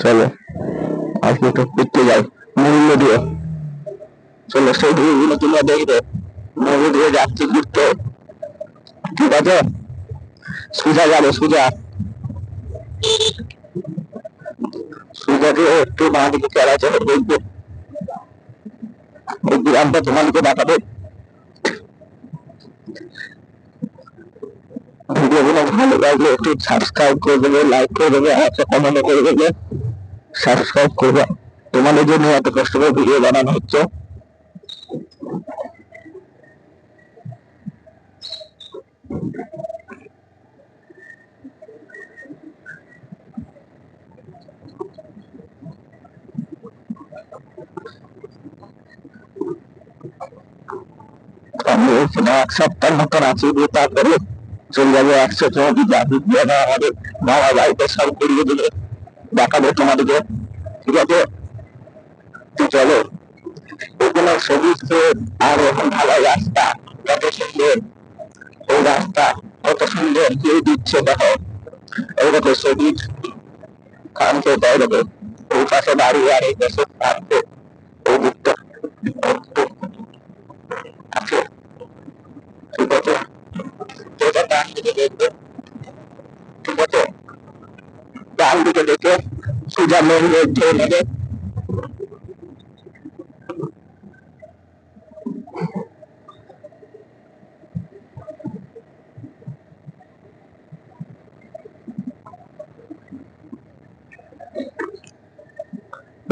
চলো আজকে একটু ঘুরতে যাই মূল্য দিয়ে। চলো সেই ভিডিওগুলো তোমরা দেখবে, মূল্য দিয়ে যাচ্ছি ঘুরতে, ঠিক আছে? সুজা যাবে, সুজা সুজাকে একটু বাঁ দিকে খেলা আছে, দেখবে ওই গ্রামটা তোমাদেরকে দেখাবে। ভিডিওগুলো ভালো লাগলে একটু সাবস্ক্রাইব করে দেবে, লাইক করে দেবে, একটা কমেন্ট করে দেবে, সাবস্ক্রাইব করবে। তোমাদের জন্য এত কষ্ট করে ভিডিও বানানো হচ্ছে। আমি এখানে এক সপ্তাহ মতন আছি, দিয়ে তারপরে চলে যাবো 100 কিলোমিটার আমাদের মামা বাড়িতে, সব করিয়ে দিলে দেখাবো তোমাদেরকে, ঠিক আছে? তো চলো, ওখানে সবুজ ক্ষেত আর এখন ভালো রাস্তা, কত সুন্দর ওই রাস্তা, কত সুন্দর ভিউ দিচ্ছে দেখো। এই দেখো সবুজ খান খেতে, এই দেখো ওই পাশে বাড়ি আর এই পাশে খান খেত, ওই দিকটা আছে, ঠিক আছে? এটা ডান দিকে দেখবে, ঠিক আছে? ডান দিকে দেখে সোজা মেন রোড ধরে নেবে।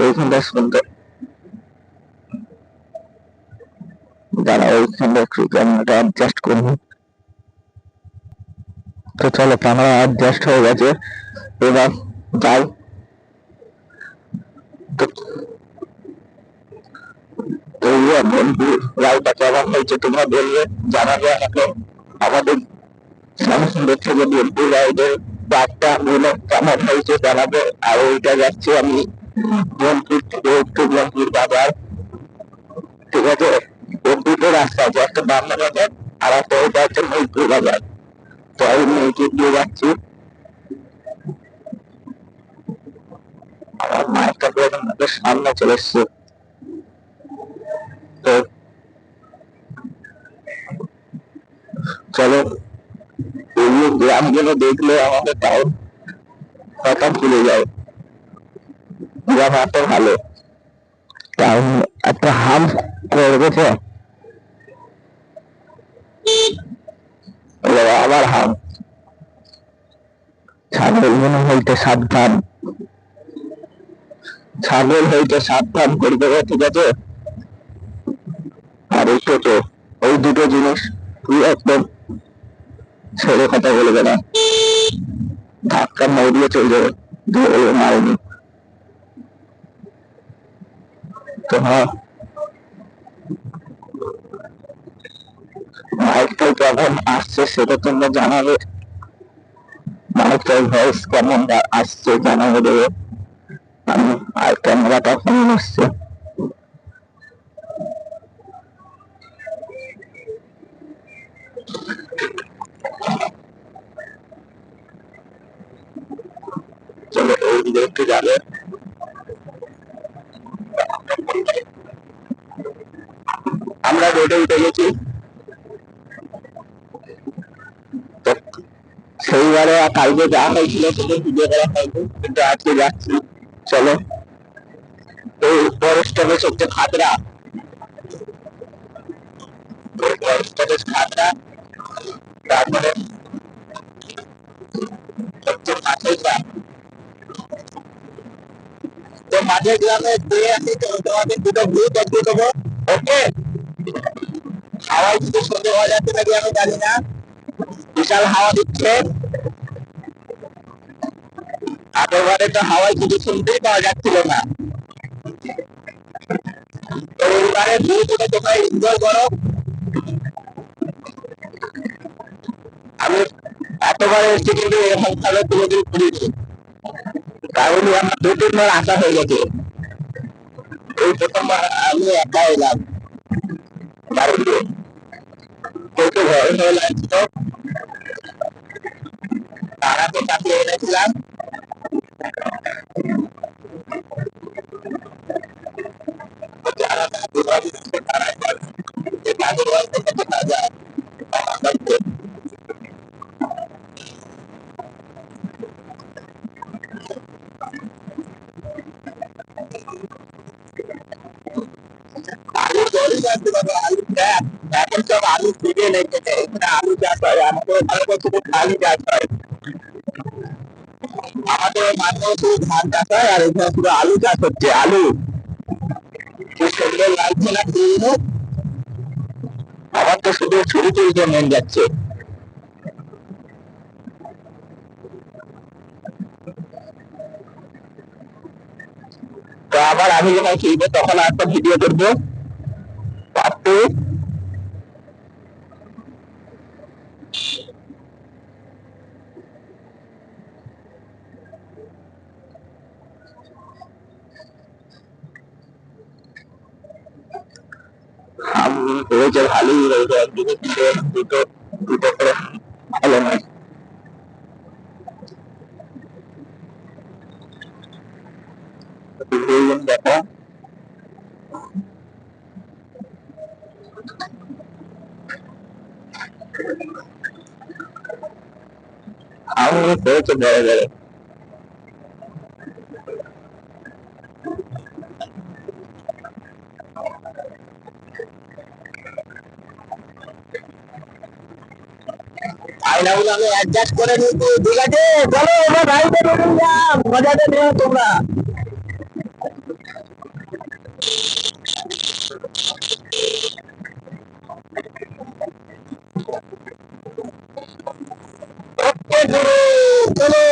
ওইখানটা শুনতে দাঁড়া, ওইখানটা একটু ক্যামেরাটা অ্যাডজাস্ট করবো। তো চলো, ক্যামেরা অ্যাডজাস্ট হয়ে গেছে, এবার যাই। তো বন্ধু রায়টা কেমন হয়েছে তোমরা বলবে, জানাবে আমাকে। আমাদের শ্যামসুন্দর থেকে বোলপুর রাইডের বাঘটা গুলো কেমন হয়েছে জানাবে। আর ওইটা যাচ্ছি আমি বোলপুর থেকে একটু বোলপুর বাজার, ঠিক আছে? ওর দুটো রাস্তা আছে, একটা বাংলা বাজার আর একটা ওইটা হচ্ছে মৈপুর বাজার। তো আমি মৈপুর দিয়ে যাচ্ছি। আমার মায়ের কাছে আমাদের সামনে চলে এসছে। তো চলো, এই গ্রামগুলো দেখলে আমাদের টাউন কথা ভুলে যায়। গ্রাম এত ভালো, টাউন একটা হাম করবে তো, আবার হাম। ছাগল মনে হইতে সাবধান, ছাগল হইতে সাবধান করে দেবে, ঠিক আছে? আর এই টোটো, ওই দুটো জিনিস তুই একদম ছেড়ে কথা বলবে না, ধাক্কা মারিয়ে চলে যাবে, ধরে মারেনি। তো হ্যাঁ, মাইকটাই কেমন আসছে সেটা তোমরা জানাবে, মাইকটার ভয়েস কেমন আসছে জানাবে দেবে। আমি আর ক্যামেরাটা কেমন আসছে, চলো ওই দিকে একটু যাবে। আমরা রোডে উঠে গেছি। সেইবারে কালকে যা হয়েছিল সেটা ভিডিও করা হয়নি, কিন্তু আজকে যাচ্ছি। চলো, এই বড় স্টপেজ হচ্ছে খাতড়া, বড় স্টপেজ খাতড়া, তারপরে হচ্ছে মাঠের গ্রাম। তো মাঠের গ্রামে দিয়ে আসি, তো তোমাদের দুটো ভিউ দেখিয়ে দেবো, ওকে? হাওয়ায় কিছু সুন্দর হওয়া যাচ্ছে নাকি আমি জানি না, বিশাল হাওয়া দিচ্ছে। আগেরবারে তো হাওয়ায় কিছু শুনতেই পাওয়া যাচ্ছিল না। তো এইবারে ভিউ গুলো তোমরা এনজয় করো। আমি এতবার এসেছি কিন্তু এরকম ভাবে কোনোদিন ঘুরিনি, কারণ আমার দু তিনবার আসা হয়ে গেছে। এই প্রথমবার আমি একা এলাম বাড়িতে, কেউ ভয় হয়ে লাগছিল, তারাকে চাপিয়ে এনেছিলাম। আলু জলই যাচ্ছে বাবা, আলু দেখ এখন সব আলু ফিরে লেগেছে, এখানে আলু চাষ হয়, আমাদের ওখানে শুধু খালি চাষ হয়। আমাদের মাঠে শুধু ধান চাষ হয় আর এখানে শুধু আলু চাষ হচ্ছে, আলু। কি সুন্দর লাগছে না ফুলগুলো? আমার তো শুধু ছবি তুলতে মন যাচ্ছে। তো আবার আমি যখন ফিরবো তখন একটা ভিডিও করবো, পাপ্পু। হয়েছে ভালোই রয়েছে, একদিকে দুটো দুটো করে ভালো নয়। দেখো আমি হয়েছে বড় বড়। আয়নাগুলো আমি অ্যাডজাস্ট করে নিচ্ছি, ঠিক আছে? চলো এবার গাড়িতে বেরিয়ে যাও, মজাতে নিও তোমরা। ওকে গুরু, চলো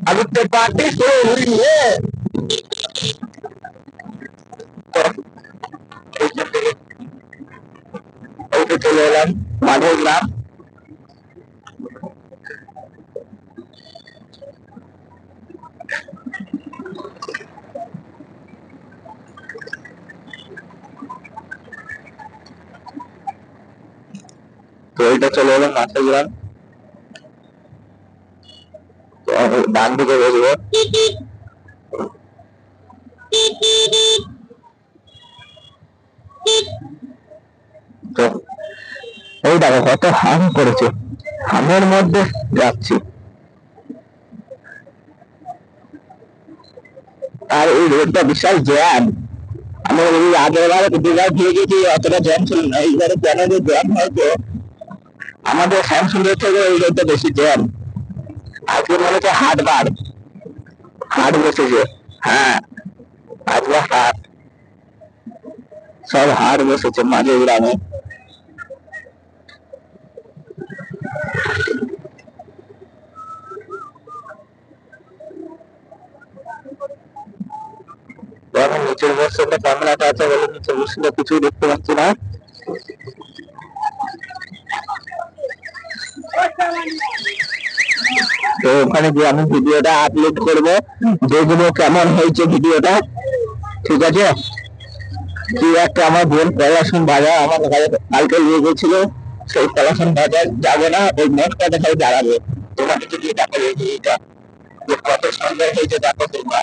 আদিত্য পার্টি শুরু हुई है। এই তো চলে এলাম মাধব গ্রাম। তো এইটা চলে এলাম মাধব গ্রাম। ডান দিকে বসবো। তো এই দেখো কত হাম করেছে, হামের মধ্যে যাচ্ছি। আর এই রোডটা বিশাল জ্যাম। আমি এই আগের বারে দীঘায় দিয়ে গেছি, অতটা জ্যাম ছিল না, এইবারে কেন যে জ্যাম হয়েছে, আমাদের শ্যামসুন্দর থেকে এই রোডটা বেশি জ্যাম। আজকে মনে হচ্ছে হাটবার, হাট বসেছে। হ্যাঁ, আজকে হাট, সব হাট বসেছে মাঝে গ্রামে। এখন নিচের বর্ষটা ক্যামেরাটা আছে বলে নিচে বসলে কিছুই দেখতে পাচ্ছি না। তো ওখানে গিয়ে আমি ভিডিওটা আপলোড করবো, দেখবো কেমন হয়েছে ভিডিওটা, ঠিক আছে? কি একটা আমার বোন পলাশন বাজার আমার কালকে নিয়ে গেছিল, সেই পলাশন বাজার যাবে না, ওই নেটটা দেখায় দাঁড়াবে। তোমাকে যদি টাকা রেখে এটা যে কত সুন্দর হয়েছে দেখো তোমরা।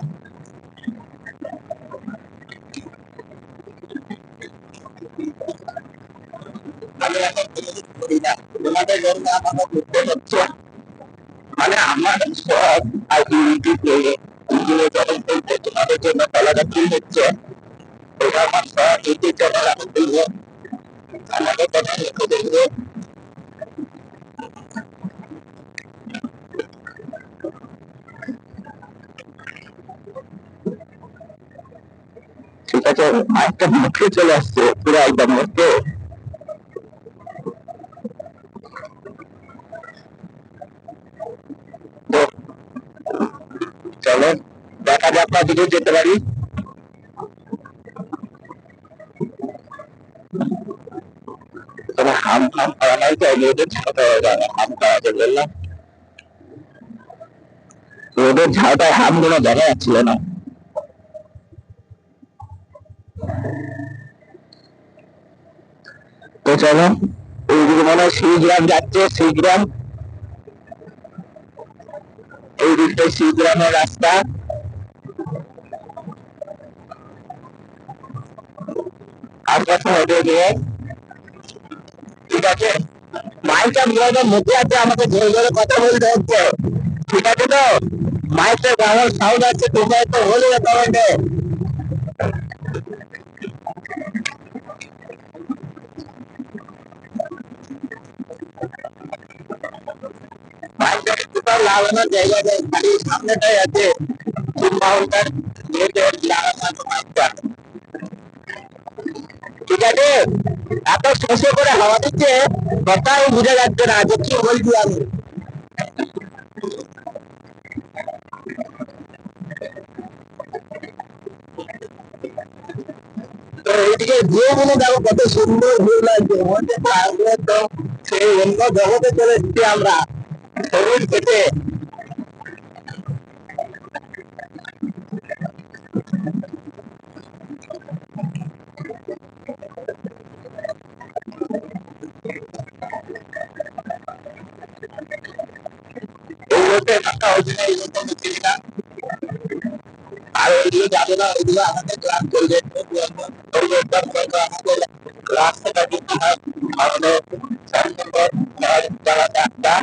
আমি এখন করি না, তোমাদের জন্য আমাকে ঘুরতে হচ্ছে। মানে আমার সব আইডেন্টিটি যখন বলতে তোমাদের জন্য কলাটা কি হচ্ছে, ওটা আমার সব ইউটিউব চ্যানেল আমি বলবো, আমাকে কথা লিখে দেখবো। ঠিক আছে, মাইকটা মুখে চলে আসছে পুরো একদম মুখে। তো চলো দেখা যাক কতদূর যেতে পারি। তবে হাম ফাম করা নাই তো, রোদের ঝাঁটা হাম করা আছে বললাম, রোদের ঝাঁটায় হামগুলো দেখা যাচ্ছিল না। তো চলো, এইদিকে মনে হয় শিবগ্রাম যাচ্ছে, শিবগ্রাম, এই দিকটাই শিবগ্রামের রাস্তা। আপনার সময় দিয়ে, ঠিক আছে? মাইকটা মুখে আছে, আমাকে জোরে জোরে কথা বলতে হচ্ছে, ঠিক আছে তো? মাইকটা কেমন সাউন্ড আছে তোমরা তো বলবে কমেন্টে। মাইকটা একটু তাও লাগানোর জায়গা নেই, খালি সামনেটাই আছে, মাউন্টার লাগানো আছে মাইকটা, ঠিক আছে? এত শোষে করে হাওয়া দিচ্ছে, কথাই বোঝা যাচ্ছে না যে কি বলছি আমি। তো এইদিকে ভিউ গুলো দেখো কত সুন্দর ভিউ লাগছে, মনে হচ্ছে একদম সেই অন্য জগতে চলে এসেছি আমরা, সবুজ কেটে। এই রোডে ফাঁকা হচ্ছে না, এই রোডটা দেখছি না। আর ওইদিকে যাবে না, ওইদিকে আমাদের ক্লাস চলবে, ওই রোডটার হয়তো আমাদের রাস্তাটা কিন্তু আমাদের যারা একটা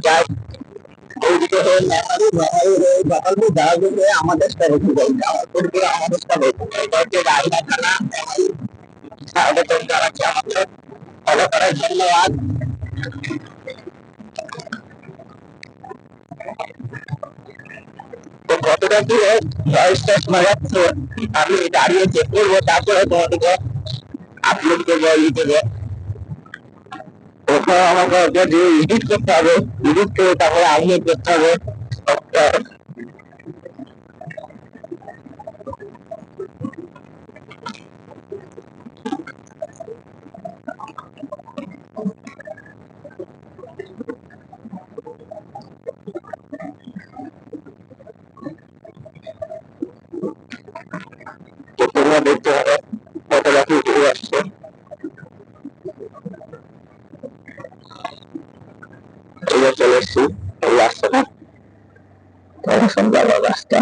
যাই, ওইদিকে হয়ে মেমারি মেমারি হয়ে বাকালপুর জাহাজপুর হয়ে আমাদের স্টাইল যাই, জামালপুর করে আমাদের স্টাইল হচ্ছে রায়না থানা মেমারি সাইডে তৈরি করাচ্ছে আমাদের, ফলো করার ধন্যবাদ। তো কতটা দূরে ভয়েসটা শোনা যাচ্ছে আমি দাঁড়িয়ে চেক করবো, তারপরে তোমাদেরকে আপলোড করবো ইউটিউবে। ওখানে আমাকে যদি এডিট করতে হবে, এডিট করে তারপরে আপলোড করতে হবে। তো তোমরা দেখতে হবে কতটা কি ঘুরে আসছে। এই চলে এসছি এই রাস্তাটা, যাওয়ার রাস্তা,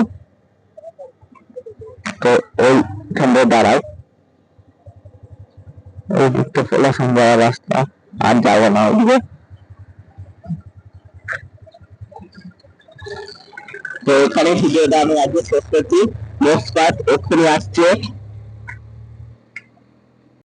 তো ওইখান দিয়ে দাঁড়ায়, ওই দিকটা চলাশন যাওয়ার রাস্তা, আর যাবো না ওইদিকে। তো এখানে ভিডিওটা আমি আজকে শেষ করছি, নেক্সট পার্ট এক্ষুনি আসছে।